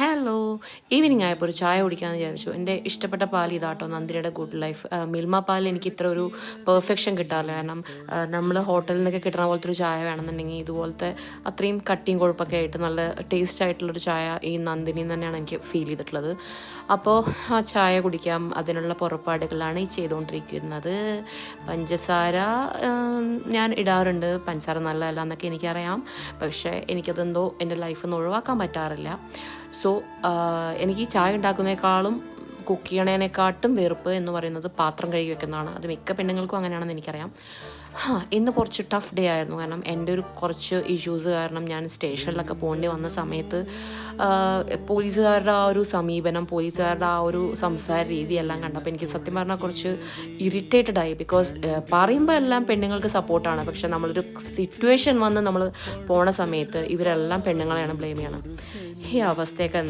Hello, evening ആയപ്പോൾ ഒരു ചായ കുടിക്കാമെന്ന് വിചാരിച്ചു. എൻ്റെ ഇഷ്ടപ്പെട്ട പാൽ ഇതാട്ടോ, നന്ദിനിയുടെ ഗുഡ് ലൈഫ്. മിൽമ പാലിൽ എനിക്ക് ഇത്ര ഒരു പെർഫെക്ഷൻ കിട്ടാറില്ല. കാരണം നമ്മൾ ഹോട്ടലിൽ നിന്നൊക്കെ കിട്ടുന്ന പോലത്തെ ഒരു ചായ വേണമെന്നുണ്ടെങ്കിൽ ഇതുപോലത്തെ അത്രയും കട്ടിയും കൊഴുപ്പൊക്കെ ആയിട്ട് നല്ല ടേസ്റ്റ് ആയിട്ടുള്ളൊരു ചായ ഈ നന്ദിനി തന്നെയാണ് എനിക്ക് ഫീൽ ചെയ്തിട്ടുള്ളത്. അപ്പോൾ ആ ചായ കുടിക്കാം, അതിനുള്ള പുറപ്പാടുകളാണ് ഈ ചെയ്തുകൊണ്ടിരിക്കുന്നത്. പഞ്ചസാര ഞാൻ ഇടാറുണ്ട്, പഞ്ചസാര നല്ലതല്ല എന്നൊക്കെ എനിക്കറിയാം. പക്ഷേ എനിക്കതെന്തോ എൻ്റെ ലൈഫിൽ നിന്ന് ഒഴിവാക്കാൻ പറ്റാറില്ല. സോ എനിക്ക് ചായ ഉണ്ടാക്കുന്നതിനേക്കാളും കുക്ക് ചെയ്യണേനെക്കാട്ടും വെറുപ്പ് എന്ന് പറയുന്നത് പാത്രം കഴുകി വെക്കുന്നതാണ്. അത് മിക്ക പെണ്ണുങ്ങൾക്കും അങ്ങനെയാണെന്ന് എനിക്കറിയാം. ഇന്ന് കുറച്ച് ടഫ് ഡേ ആയിരുന്നു. കാരണം എൻ്റെ ഒരു കുറച്ച് ഇഷ്യൂസ് കാരണം ഞാൻ സ്റ്റേഷനിലൊക്കെ പോകേണ്ടി വന്ന സമയത്ത് പോലീസുകാരുടെ ആ ഒരു സമീപനം, പോലീസുകാരുടെ ആ ഒരു സംസാര രീതിയെല്ലാം കണ്ടപ്പോൾ എനിക്ക് സത്യം പറഞ്ഞാൽ കുറച്ച് ഇറിറ്റേറ്റഡ് ആയി. ബിക്കോസ് പറയുമ്പോൾ എല്ലാം പെണ്ണുങ്ങൾക്ക് സപ്പോർട്ടാണ്, പക്ഷെ നമ്മളൊരു സിറ്റുവേഷൻ വന്ന് നമ്മൾ പോണ സമയത്ത് ഇവരെല്ലാം പെണ്ണുങ്ങളെയാണ് ബ്ലെയിം ചെയ്യണം. ഈ അവസ്ഥയൊക്കെ